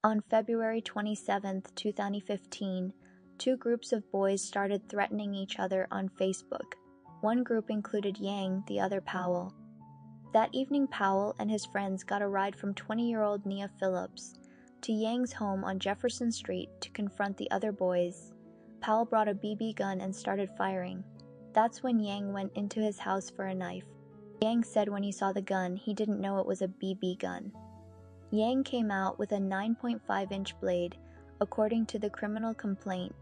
On February 27, 2015, two groups of boys started threatening each other on Facebook. One group included Yang, the other Powell. That evening, Powell and his friends got a ride from 20-year-old Nia Phillips to Yang's home on Jefferson Street to confront the other boys. Powell brought a BB gun and started firing. That's when Yang went into his house for a knife. Yang said when he saw the gun, he didn't know it was a BB gun. Yang came out with a 9.5-inch blade, according to the criminal complaint,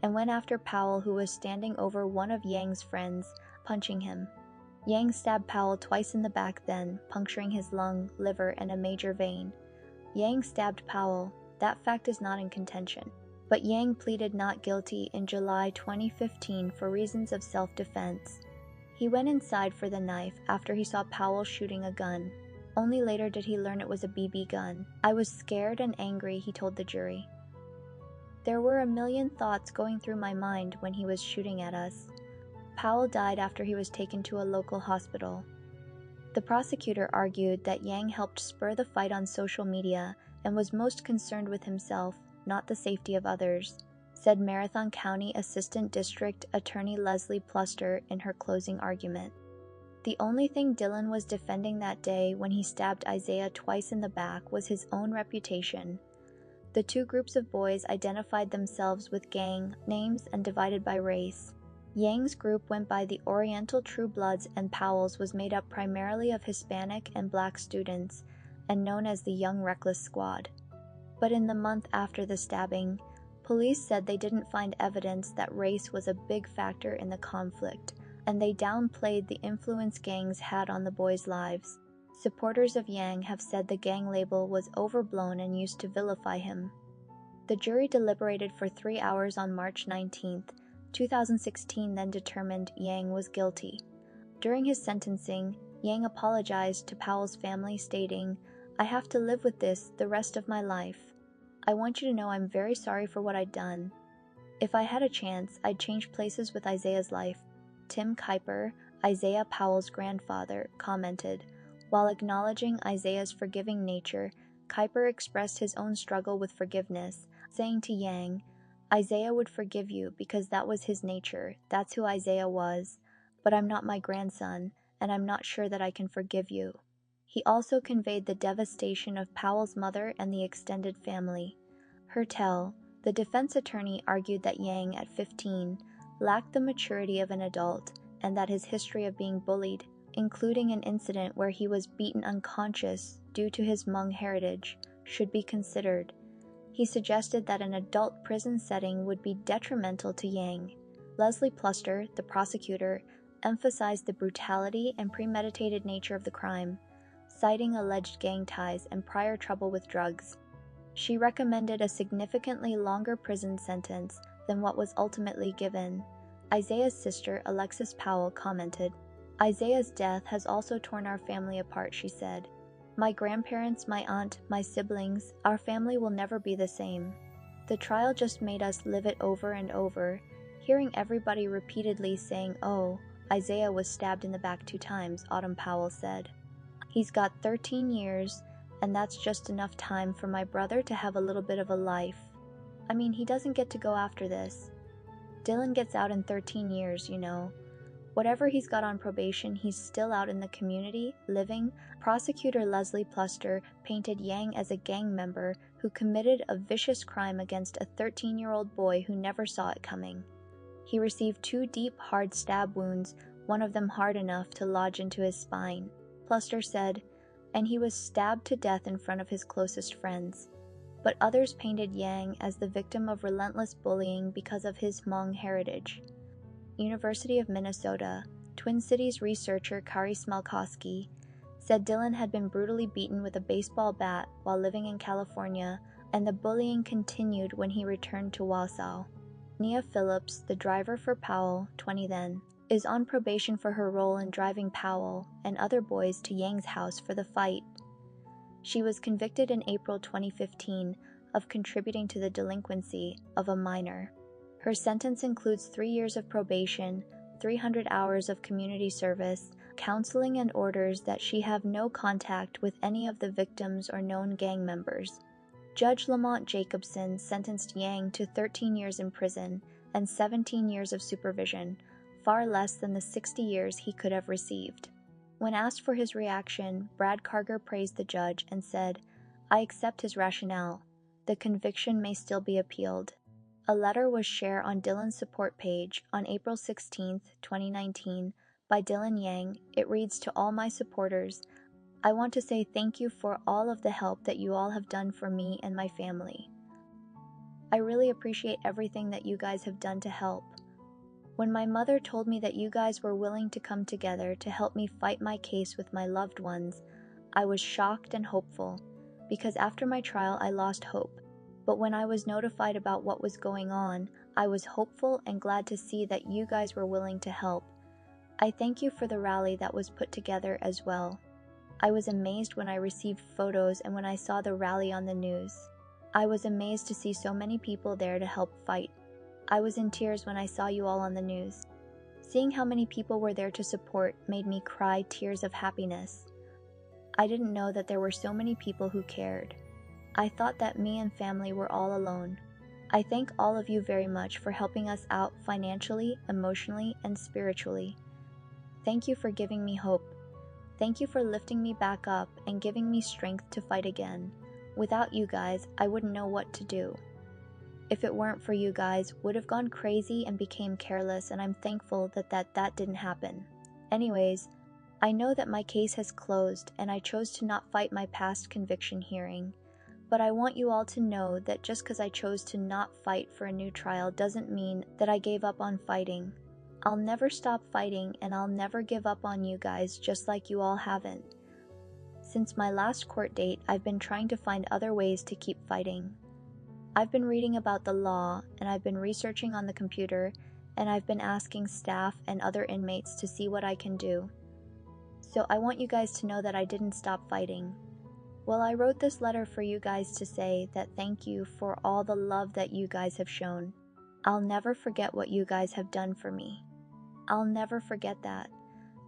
and went after Powell, who was standing over one of Yang's friends, punching him. Yang stabbed Powell twice in the back then, puncturing his lung, liver, and a major vein. Yang stabbed Powell. That fact is not in contention. But Yang pleaded not guilty in July 2015 for reasons of self-defense. He went inside for the knife after he saw Powell shooting a gun. Only later did he learn it was a BB gun. "I was scared and angry," he told the jury. "There were a million thoughts going through my mind when he was shooting at us." Powell died after he was taken to a local hospital. The prosecutor argued that Yang helped spur the fight on social media and was most concerned with himself, not the safety of others, said Marathon County Assistant District Attorney Leslie Pluster in her closing argument. The only thing Dylan was defending that day when he stabbed Isaiah twice in the back was his own reputation. The two groups of boys identified themselves with gang names and divided by race. Yang's group went by the Oriental True Bloods, and Powell's was made up primarily of Hispanic and Black students and known as the Young Reckless Squad. But in the month after the stabbing, police said they didn't find evidence that race was a big factor in the conflict, and they downplayed the influence gangs had on the boys' lives. Supporters of Yang have said the gang label was overblown and used to vilify him. The jury deliberated for 3 hours on March 19, 2016, then determined Yang was guilty. During his sentencing, Yang apologized to Powell's family, stating, "I have to live with this the rest of my life. I want you to know I'm very sorry for what I'd done. If I had a chance, I'd change places with Isaiah's life." Tim Kuiper, Isaiah Powell's grandfather, commented. While acknowledging Isaiah's forgiving nature, Kuiper expressed his own struggle with forgiveness, saying to Yang, "Isaiah would forgive you because that was his nature, that's who Isaiah was, but I'm not my grandson, and I'm not sure that I can forgive you." He also conveyed the devastation of Powell's mother and the extended family. Hertel, the defense attorney, argued that Yang, at 15, lacked the maturity of an adult, and that his history of being bullied, including an incident where he was beaten unconscious due to his Hmong heritage, should be considered. He suggested that an adult prison setting would be detrimental to Yang. Leslie Pluster, the prosecutor, emphasized the brutality and premeditated nature of the crime, citing alleged gang ties and prior trouble with drugs. She recommended a significantly longer prison sentence than what was ultimately given. Isaiah's sister, Alexis Powell, commented, "Isaiah's death has also torn our family apart," she said. "My grandparents, my aunt, my siblings, our family will never be the same. The trial just made us live it over and over, hearing everybody repeatedly saying, 'Oh, Isaiah was stabbed in the back 2 times, Autumn Powell said. "He's got 13 years, and that's just enough time for my brother to have a little bit of a life. I mean, he doesn't get to go after this. Dylan gets out in 13 years, you know. Whatever he's got on probation, he's still out in the community, living." Prosecutor Leslie Pluster painted Yang as a gang member who committed a vicious crime against a 13-year-old boy who never saw it coming. He received 2 deep, hard stab wounds, one of them hard enough to lodge into his spine. Pluster said, and he was stabbed to death in front of his closest friends. But others painted Yang as the victim of relentless bullying because of his Hmong heritage. University of Minnesota, Twin Cities researcher Kari Smalkowski said Dylan had been brutally beaten with a baseball bat while living in California, and the bullying continued when he returned to Wausau. Nia Phillips, the driver for Powell, 20 then, is on probation for her role in driving Powell and other boys to Yang's house for the fight. She was convicted in April 2015 of contributing to the delinquency of a minor. Her sentence includes 3 years of probation, 300 hours of community service, counseling, and orders that she have no contact with any of the victims or known gang members. Judge Lamont Jacobson sentenced Yang to 13 years in prison and 17 years of supervision, far less than the 60 years he could have received. When asked for his reaction, Brad Carger praised the judge and said, "I accept his rationale. The conviction may still be appealed." A letter was shared on Dylan's support page on April 16, 2019, by Dylan Yang. It reads, "To all my supporters, I want to say thank you for all of the help that you all have done for me and my family. I really appreciate everything that you guys have done to help. When my mother told me that you guys were willing to come together to help me fight my case with my loved ones, I was shocked and hopeful, because after my trial I lost hope. But when I was notified about what was going on, I was hopeful and glad to see that you guys were willing to help. I thank you for the rally that was put together as well. I was amazed when I received photos and when I saw the rally on the news. I was amazed to see so many people there to help fight. I was in tears when I saw you all on the news. Seeing how many people were there to support made me cry tears of happiness. I didn't know that there were so many people who cared. I thought that me and family were all alone. I thank all of you very much for helping us out financially, emotionally, and spiritually. Thank you for giving me hope. Thank you for lifting me back up and giving me strength to fight again. Without you guys, I wouldn't know what to do. If it weren't for you guys, would have gone crazy and became careless, and I'm thankful that didn't happen. Anyways, I know that my case has closed and I chose to not fight my past conviction hearing. But I want you all to know that just because I chose to not fight for a new trial doesn't mean that I gave up on fighting. I'll never stop fighting, and I'll never give up on you guys, just like you all haven't. Since my last court date, I've been trying to find other ways to keep fighting. I've been reading about the law, and I've been researching on the computer, and I've been asking staff and other inmates to see what I can do. So I want you guys to know that I didn't stop fighting. Well, I wrote this letter for you guys to say that thank you for all the love that you guys have shown. I'll never forget what you guys have done for me. I'll never forget that.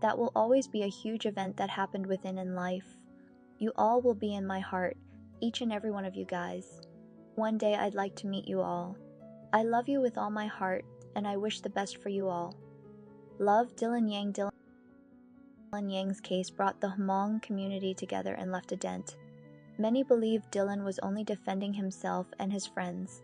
That will always be a huge event that happened within in life. You all will be in my heart, each and every one of you guys. One day I'd like to meet you all. I love you with all my heart, and I wish the best for you all. Love, Dylan Yang. Dylan Yang's case brought the Hmong community together and left a dent. Many believe Dylan was only defending himself and his friends.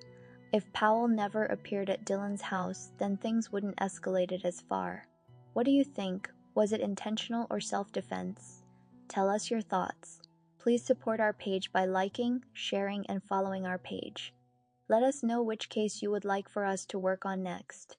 If Powell never appeared at Dylan's house, then things wouldn't escalated as far. What do you think? Was it intentional or self-defense? Tell us your thoughts. Please support our page by liking, sharing, and following our page. Let us know which case you would like for us to work on next.